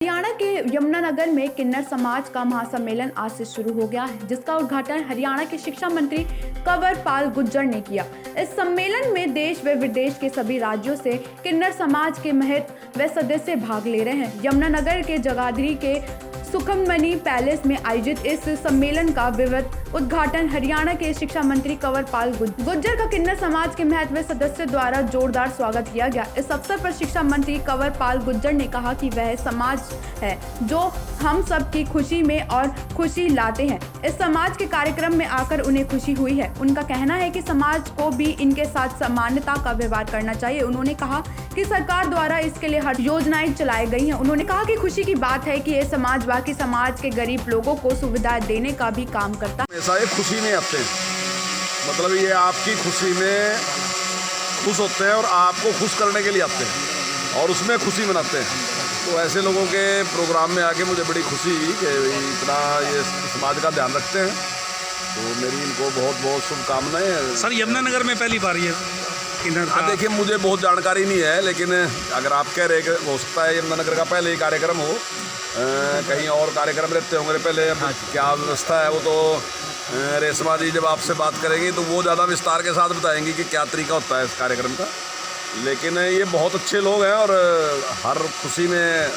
हरियाणा के यमुनानगर में किन्नर समाज का महासम्मेलन आज से शुरू हो गया है, जिसका उद्घाटन हरियाणा के शिक्षा मंत्री कंवरपाल गुर्जर ने किया। इस सम्मेलन में देश व विदेश के सभी राज्यों से किन्नर समाज के महंत व सदस्य भाग ले रहे हैं। यमुनानगर के जगाधरी के सुखमनी पैलेस में आयोजित इस सम्मेलन का विधिवत उद्घाटन हरियाणा के शिक्षा मंत्री कंवरपाल गुर्जर का किन्नर समाज के महंत व सदस्यों द्वारा जोरदार स्वागत किया गया। इस अवसर पर शिक्षा मंत्री कंवरपाल गुर्जर ने कहा कि वह समाज है जो हम सब की खुशी में और खुशी लाते हैं। इस समाज के कार्यक्रम में आकर उन्हें खुशी हुई है। उनका कहना है कि समाज को भी इनके साथ समानता का व्यवहार करना चाहिए। उन्होंने कहा कि सरकार द्वारा इसके लिए हर योजनाएं चलाई गई हैं। उन्होंने कहा कि खुशी की बात है कि ये समाज बाकी समाज के गरीब लोगों को सुविधाएं देने का भी काम करता है। ऐसा एक खुशी में आते हैं, मतलब ये आपकी खुशी में खुश होते हैं और आपको खुश करने के लिए आते हैं और उसमें खुशी मनाते हैं। तो ऐसे लोगों के प्रोग्राम में आके मुझे बड़ी खुशी कि इतना ये समाज का ध्यान रखते हैं, तो मेरी इनको बहुत बहुत शुभकामनाएं। सर, यमुनानगर में पहली बार ये हाँ, देखिए मुझे बहुत जानकारी नहीं है, लेकिन अगर आप कह रहे हो सकता है यमुनानगर का पहले ही कार्यक्रम हो, कहीं और कार्यक्रम रहते होंगे पहले। क्या व्यवस्था है वो तो रेशमा जी जब आपसे बात करेंगी तो वो ज़्यादा विस्तार के साथ बताएंगी कि क्या तरीका होता है इस कार्यक्रम का। लेकिन ये बहुत अच्छे लोग हैं और हर खुशी में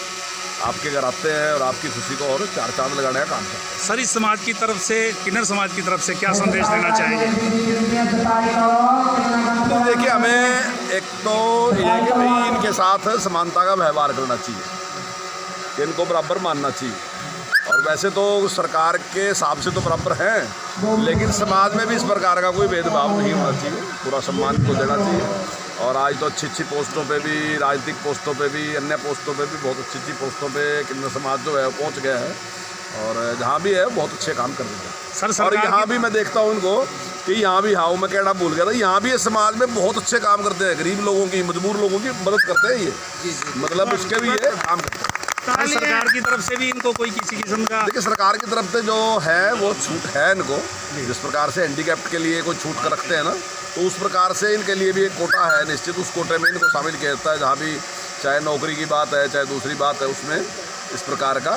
आपके घर आते हैं और आपकी खुशी को और चार चांद लगाने का काम करते हैं। सर, इस समाज की तरफ से, किन्नर समाज की तरफ से क्या संदेश देना चाहेंगे? तो देखिए, हमें एक तो ये कि भाई इनके साथ समानता का व्यवहार करना चाहिए, कि इनको बराबर मानना चाहिए। और वैसे तो सरकार के हिसाब से तो बराबर हैं, लेकिन समाज में भी इस प्रकार का कोई भेदभाव नहीं होना चाहिए, पूरा सम्मान को देना चाहिए। और आज तो अच्छी अच्छी पोस्टों पे भी, राजनीतिक पोस्टों पे भी, अन्य पोस्टों पे भी, बहुत अच्छी अच्छी पोस्टों पे किन्नर समाज जो है पहुंच गया है और जहाँ भी है बहुत अच्छे काम कर रहे हैं। और यहाँ भी मैं देखता हूँ उनको कि यहाँ भी, हाँ मैं कहना भूल गया था, यहाँ भी इस समाज में बहुत अच्छे काम करते हैं, गरीब लोगों की, मजबूर लोगों की मदद करते हैं ये, मतलब उसके भी ये काम करते हैं। सरकार की तरफ से भी इनको कोई किसी किस्म का, देखिए सरकार की तरफ से जो है वो छूट है इनको, जिस प्रकार से हैंडीकैप्ड के लिए कोई छूट कर रखते हैं ना, तो उस प्रकार से इनके लिए भी एक कोटा है निश्चित, उस कोटे में इनको शामिल किया जाता है। जहाँ भी चाहे नौकरी की बात है चाहे दूसरी बात है, उसमें इस प्रकार का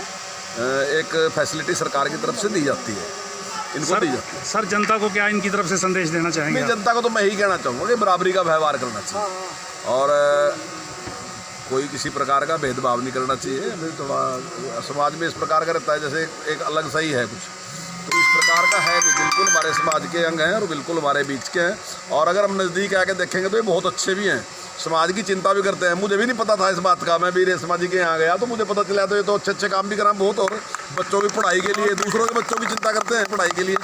एक फैसिलिटी सरकार की तरफ से दी जाती है, इनको दी जाती है। सर, जनता को क्या इनकी तरफ से संदेश देना चाहेंगे? जनता को तो मैं यही कहना चाहूँगा कि बराबरी का व्यवहार करना चाहिए और कोई किसी प्रकार का भेदभाव नहीं करना चाहिए। थोड़ा समाज में इस प्रकार का रहता है जैसे एक अलग सही है कुछ, तो इस प्रकार का है नहीं, बिल्कुल हमारे समाज के अंग हैं और बिल्कुल हमारे बीच के हैं। और अगर हम नज़दीक आके देखेंगे तो ये बहुत अच्छे भी हैं, समाज की चिंता भी करते हैं। मुझे भी नहीं पता था इस बात का, मैं भी रेशमा जी के यहाँ गया तो मुझे पता चला, तो ये तो अच्छे अच्छे काम भी करा बहुत, और बच्चों की पढ़ाई के लिए, दूसरों के बच्चों की चिंता करते हैं पढ़ाई के लिए,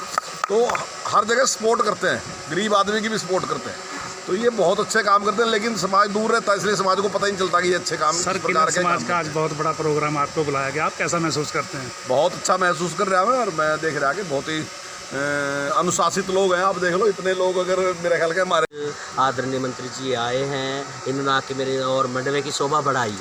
तो हर जगह सपोर्ट करते हैं, गरीब आदमी की भी सपोर्ट करते हैं। तो ये बहुत अच्छे काम करते हैं, लेकिन समाज दूर रहता है इसलिए समाज को पता ही नहीं चलता कि ये अच्छे काम। सर, किन्नर समाज का आज बहुत बड़ा प्रोग्राम आपको बुलाया गया, आप कैसा महसूस करते हैं? बहुत अच्छा महसूस कर रहा हूँ और मैं देख रहा कि बहुत ही अनुशासित लोग हैं। आप देख लो, इतने लोग अगर मेरे ख्याल के हमारे आदरणीय मंत्री जी आए हैं, इन्होंने आके मेरे और मंडवे की शोभा बढ़ाई,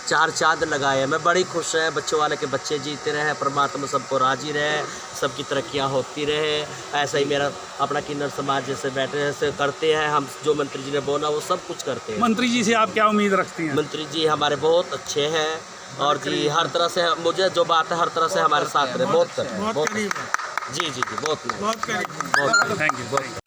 चार चांद लगाए। मैं बड़ी खुश है, बच्चों वाले के बच्चे जीते रहे, परमात्मा सबको राजी रहे, सबकी तरक्कियां होती रहे। ऐसा ही मेरा अपना किन्नर समाज जैसे बैठे ऐसे करते हैं हम, जो मंत्री जी ने बोला वो सब कुछ करते हैं। मंत्री जी से आप क्या उम्मीद रखती हैं? मंत्री जी हमारे बहुत अच्छे हैं और जी हर तरह से मुझे जो बात है हर तरह से हमारे साथ रहे, बहुत जी जी जी, बहुत थैंक यू।